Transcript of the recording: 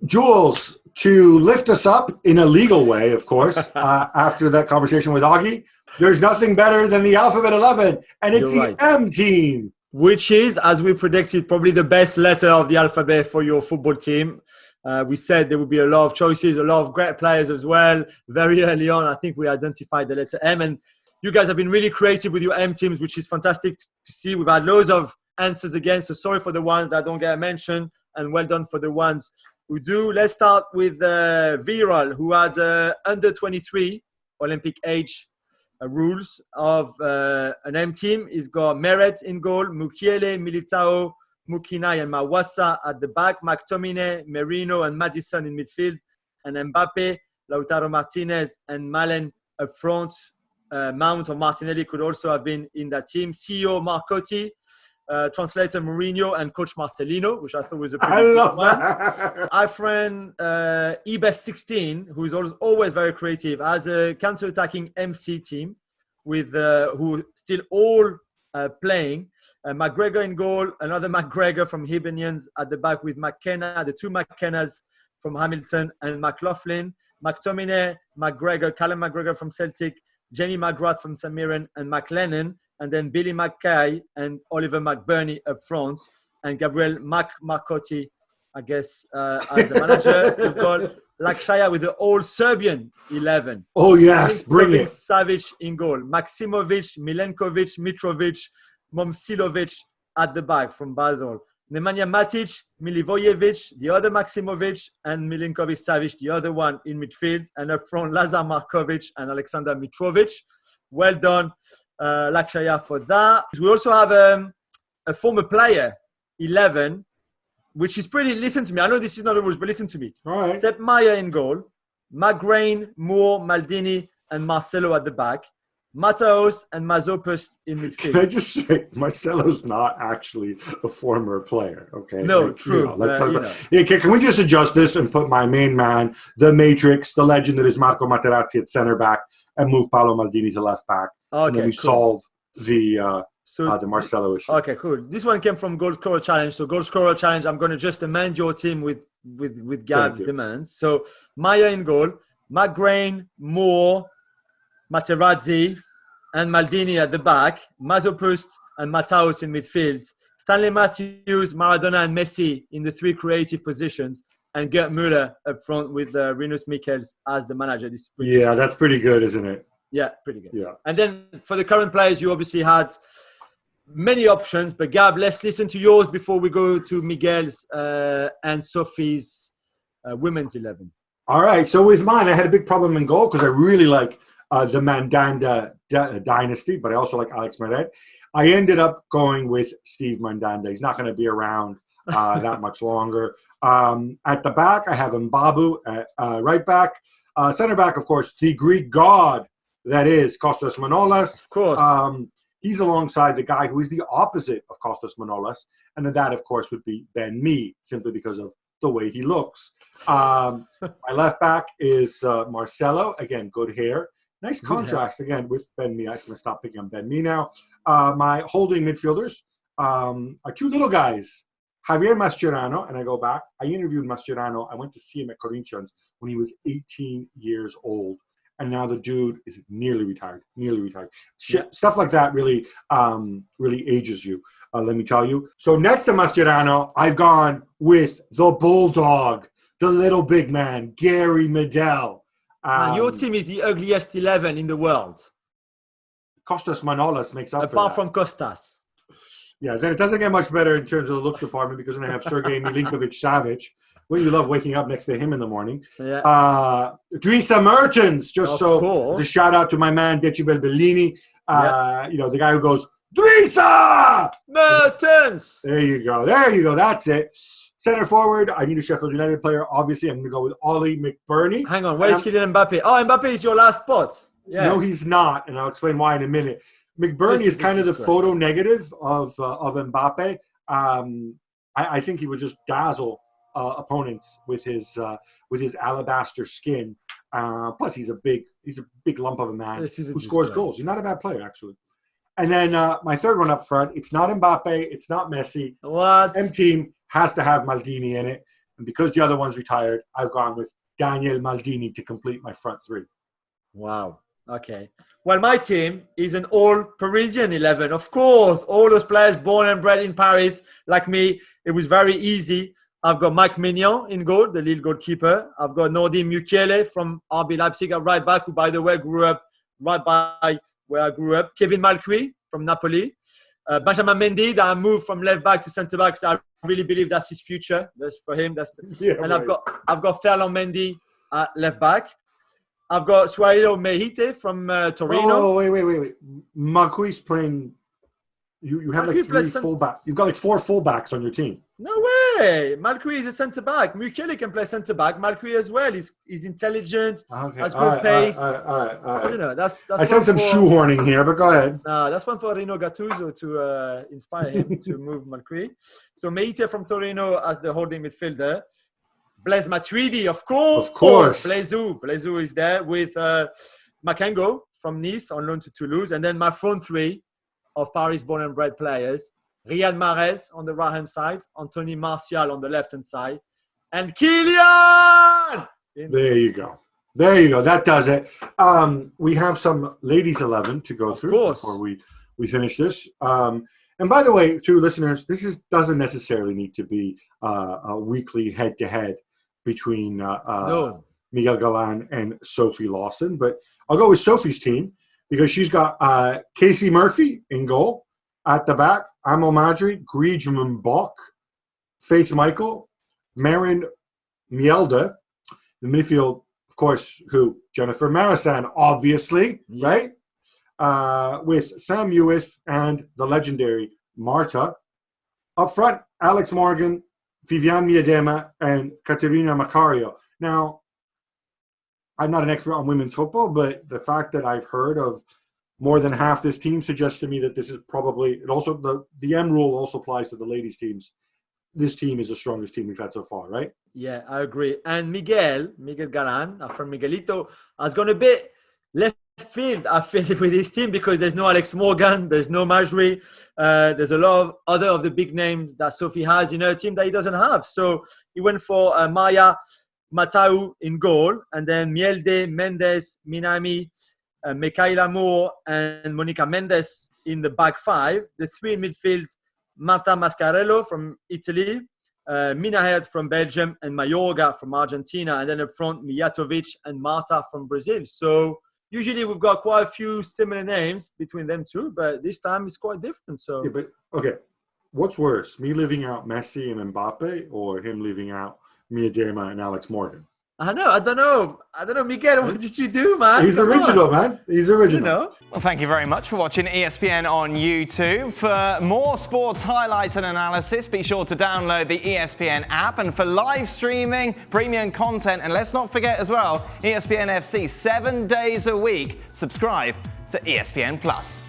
Jules, to lift us up in a legal way, of course, after that conversation with Augie, there's nothing better than the Alphabet 11, and it's the M team. Which is, as we predicted, probably the best letter of the alphabet for your football team. We said there would be a lot of choices, a lot of great players as well. Very early on, I think we identified the letter M. And you guys have been really creative with your M teams, which is fantastic to see. We've had loads of answers again. So sorry for the ones that don't get mentioned, and well done for the ones who do. Let's start with Viral, who had under 23 Olympic age rules of an M team. He's got Meret in goal, Mukiele, Militao, Mukinai and Mawassa at the back, McTominay, Merino and Maddison in midfield, and Mbappe, Lautaro Martinez and Malen up front. Mount or Martinelli could also have been in that team. CEO Marcotti, translator Mourinho, and coach Marcelino, which I thought was a pretty good one. Our friend Ebes 16, who is always very creative, has a counter-attacking MC team with who still all playing. McGregor in goal, another McGregor from Hibernians at the back with McKenna, the two McKennas from Hamilton, and McLaughlin, McTominay, McGregor, Callum McGregor from Celtic, Jamie McGrath from St Mirren, and McLennan, and then Billy Mackay and Oliver McBurney up front, and Gabriel Marcotti, I guess, as the manager. We've got Lakshaya with the all-Serbian 11. Oh, yes, bring it. Savic in goal. Maksimovic, Milenkovic, Mitrovic, Momsilovic at the back from Basel. Nemanja Matic, Milivojevic, the other Maksimovic, and Milinkovic-Savic, the other one in midfield. And up front, Lazar Markovic and Alexander Mitrovic. Well done, Lakshaya, for that. We also have a former player, 11, which is pretty, listen to me. I know this is not the rules, but listen to me. All right. Sepp Maier in goal, Magrain, Moore, Maldini, and Marcelo at the back. Mataos and Mazopust in midfield. Can I just say, Marcelo's not actually a former player, okay? No, true. Can we just adjust this and put my main man, the Matrix, the legend that is Marco Materazzi at center back, and move Paolo Maldini to left back? Okay, and then we solve the Marcelo issue. Okay, cool. This one came from Goal Scorer Challenge. So Goal Scorer Challenge, I'm going to just amend your team with Gab's demands. So Maya in goal, Magrain, Moore, Materazzi, and Maldini at the back, Mazopust and Mataos in midfield, Stanley Matthews, Maradona, and Messi in the three creative positions, and Gerd Müller up front with Rinus Michels as the manager. That's pretty good, isn't it? Yeah, pretty good. Yeah. And then for the current players, you obviously had many options, but Gab, let's listen to yours before we go to Miguel's and Sophie's women's 11. All right. So with mine, I had a big problem in goal because I really like the Mandanda dynasty, but I also like Alex Meret. I ended up going with Steve Mandanda. He's not going to be around that much longer. At the back, I have Mbabu at right back. Center back, of course, the Greek god that is Kostas Manolas. Of course. He's alongside the guy who is the opposite of Kostas Manolas. And then that, of course, would be Ben Mee, simply because of the way he looks. My left back is Marcelo. Again, good hair. Nice contrast, again, with Ben Mee. I'm going to stop picking on Ben Mee now. My holding midfielders are two little guys. Javier Mascherano, and I go back. I interviewed Mascherano. I went to see him at Corinthians when he was 18 years old. And now the dude is nearly retired. Stuff like that really ages you, let me tell you. So next to Mascherano, I've gone with the Bulldog, the little big man, Gary Medel. Your team is the ugliest 11 in the world. Kostas Manolas makes up for that. Apart from Kostas. Yeah, then it doesn't get much better in terms of the looks department because then I have Sergei Milinkovic-Savic. Well, you love waking up next to him in the morning. Yeah. Drisa Mertens, just course. As a shout out to my man, Decibel Bellini. The guy who goes, Drisa! Mertens! There you go. That's it. Center forward, I need a Sheffield United player. Obviously, I'm going to go with Ollie McBurney. Hang on, where's Kylian Mbappe? Oh, Mbappe is your last spot. Yeah. No, he's not, and I'll explain why in a minute. McBurney is kind of the photo negative of Mbappe. I think he would just dazzle opponents with his alabaster skin. Plus, he's a big lump of a man who scores goals. He's not a bad player, actually. And then my third one up front, it's not Mbappe, it's not Messi. What? M team has to have Maldini in it. And because the other one's retired, I've gone with Daniel Maldini to complete my front three. Wow. Okay. Well, my team is an all-Parisian 11. Of course, all those players born and bred in Paris, like me, it was very easy. I've got Mike Maignan in goal, the Lille goalkeeper. I've got Nordi Mukiele from RB Leipzig at right back, who, by the way, grew up right by where I grew up. Kevin Malcuit from Napoli. Benjamin Mendy, that I moved from left back to centre back. So I really believe that's his future. That's for him. I've got Ferland Mendy at left back. I've got Suailo Meite from Torino. Oh, wait. Marquis playing. You have like 3 fullbacks. You've got like 4 fullbacks on your team. No way. Malcuit is a centre back. Mukiele can play centre back. Malcuit as well. He's intelligent. Okay. Has good pace. All right. You know, that's I sense some shoehorning here, but go ahead. That's one for Rino Gattuso to inspire him to move Malcuit. So Meite from Torino as the holding midfielder. Blaise Matuidi, of course. Blaise is there with Makengo from Nice on loan to Toulouse. And then my front three of Paris born and bred players. Riyad Mahrez on the right-hand side. Antony Martial on the left-hand side. And Kylian! There you go. That does it. We have some ladies 11 to go through before we finish this. And by the way, to listeners, doesn't necessarily need to be a weekly head-to-head between Miguel Galan and Sophie Lawson. But I'll go with Sophie's team because she's got Casey Murphy in goal. At the back, Amo Madri, Griezmann Bach, Faith Michael, Marin Mielda. The midfield, of course, Jennifer Marisan, obviously, right? With Sam Ewis and the legendary Marta. Up front, Alex Morgan, Viviane Miedema, and Caterina Macario. Now, I'm not an expert on women's football, but the fact that I've heard of more than half this team suggests to me that this is probably – the M rule also applies to the ladies' teams. This team is the strongest team we've had so far, right? Yeah, I agree. And Miguel Galan, from Miguelito, has gone a bit left field, I feel, with his team because there's no Alex Morgan, there's no Majri, there's a lot of other of the big names that Sophie has in her team that he doesn't have. So he went for Maya Matau in goal, and then Mielde, Mendes, Minami, Michaela Moore, and Monica Mendes in the back 5. The 3 in midfield, Marta Mascarello from Italy, Mina Head from Belgium, and Mayorga from Argentina. And then up front, Mijatovic and Marta from Brazil. So usually we've got quite a few similar names between them two, but this time it's quite different. So, yeah, but okay, what's worse, me leaving out Messi and Mbappe, or him leaving out Miedema and Alex Morgan? I don't know, Miguel. What did you do, man? He's original, man. He's original. You know? Well, thank you very much for watching ESPN on YouTube. For more sports highlights and analysis, be sure to download the ESPN app. And for live streaming, premium content, and let's not forget as well, ESPN FC 7 days a week. Subscribe to ESPN Plus.